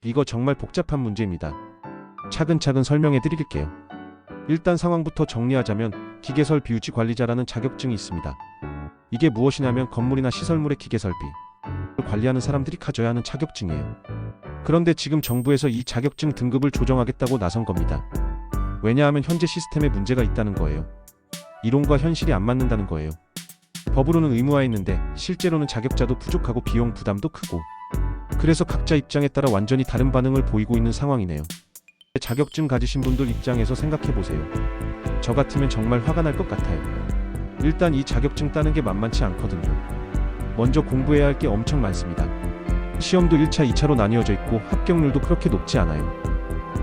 이거 정말 복잡한 문제입니다. 차근차근 설명해 드릴게요. 일단 상황부터 정리하자면 기계설 비유지 관리자라는 자격증이 있습니다. 이게 무엇이냐면 건물이나 시설물의 기계설비 관리하는 사람들이 가져야 하는 자격증이에요. 그런데 지금 정부에서 이 자격증 등급을 조정하겠다고 나선 겁니다. 왜냐하면 현재 시스템에 문제가 있다는 거예요. 이론과 현실이 안 맞는다는 거예요. 법으로는 의무화했는데 실제로는 자격자도 부족하고 비용 부담도 크고, 그래서 각자 입장에 따라 완전히 다른 반응을 보이고 있는 상황이네요. 자격증 가지신 분들 입장에서 생각해보세요. 저 같으면 정말 화가 날 것 같아요. 일단 이 자격증 따는 게 만만치 않거든요. 먼저 공부해야 할 게 엄청 많습니다. 시험도 1차, 2차로 나뉘어져 있고 합격률도 그렇게 높지 않아요.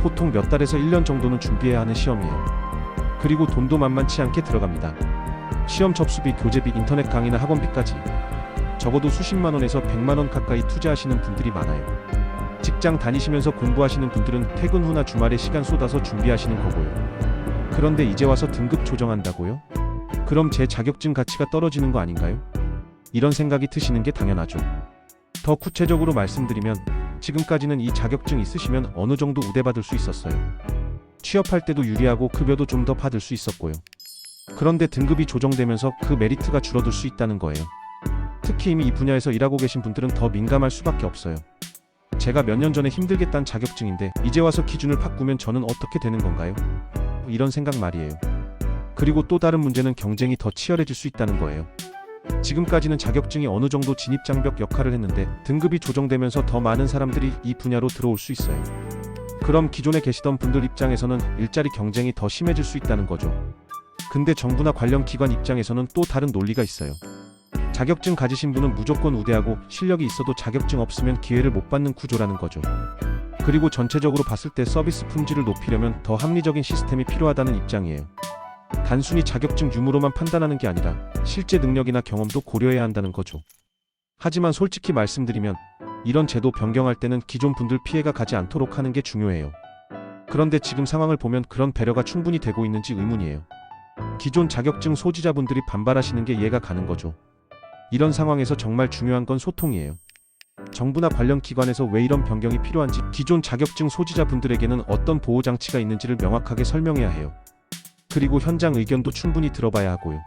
보통 몇 달에서 1년 정도는 준비해야 하는 시험이에요. 그리고 돈도 만만치 않게 들어갑니다. 시험 접수비, 교재비, 인터넷 강의나 학원비까지 적어도 수십만 원에서 100만 원 가까이 투자하시는 분들이 많아요. 직장 다니시면서 공부하시는 분들은 퇴근 후나 주말에 시간 쏟아서 준비하시는 거고요. 그런데 이제 와서 등급 조정한다고요? 그럼 제 자격증 가치가 떨어지는 거 아닌가요? 이런 생각이 드시는 게 당연하죠. 더 구체적으로 말씀드리면 지금까지는 이 자격증 있으시면 어느 정도 우대받을 수 있었어요. 취업할 때도 유리하고 급여도 좀 더 받을 수 있었고요. 그런데 등급이 조정되면서 그 메리트가 줄어들 수 있다는 거예요. 특히 이미 이 분야에서 일하고 계신 분들은 더 민감할 수밖에 없어요. 제가 몇 년 전에 힘들게 딴 자격증인데 이제 와서 기준을 바꾸면 저는 어떻게 되는 건가요? 이런 생각 말이에요. 그리고 또 다른 문제는 경쟁이 더 치열해질 수 있다는 거예요. 지금까지는 자격증이 어느 정도 진입장벽 역할을 했는데 등급이 조정되면서 더 많은 사람들이 이 분야로 들어올 수 있어요. 그럼 기존에 계시던 분들 입장에서는 일자리 경쟁이 더 심해질 수 있다는 거죠. 근데 정부나 관련 기관 입장에서는 또 다른 논리가 있어요. 자격증 가지신 분은 무조건 우대하고 실력이 있어도 자격증 없으면 기회를 못 받는 구조라는 거죠. 그리고 전체적으로 봤을 때 서비스 품질을 높이려면 더 합리적인 시스템이 필요하다는 입장이에요. 단순히 자격증 유무로만 판단하는 게 아니라 실제 능력이나 경험도 고려해야 한다는 거죠. 하지만 솔직히 말씀드리면 이런 제도 변경할 때는 기존 분들 피해가 가지 않도록 하는 게 중요해요. 그런데 지금 상황을 보면 그런 배려가 충분히 되고 있는지 의문이에요. 기존 자격증 소지자분들이 반발하시는 게 이해가 가는 거죠. 이런 상황에서 정말 중요한 건 소통이에요. 정부나 관련 기관에서 왜 이런 변경이 필요한지, 기존 자격증 소지자분들에게는 어떤 보호장치가 있는지를 명확하게 설명해야 해요. 그리고 현장 의견도 충분히 들어봐야 하고요.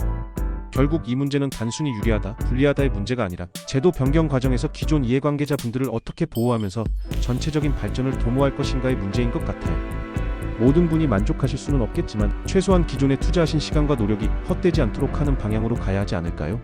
결국 이 문제는 단순히 유리하다, 불리하다의 문제가 아니라 제도 변경 과정에서 기존 이해관계자분들을 어떻게 보호하면서 전체적인 발전을 도모할 것인가의 문제인 것 같아요. 모든 분이 만족하실 수는 없겠지만 최소한 기존에 투자하신 시간과 노력이 헛되지 않도록 하는 방향으로 가야 하지 않을까요?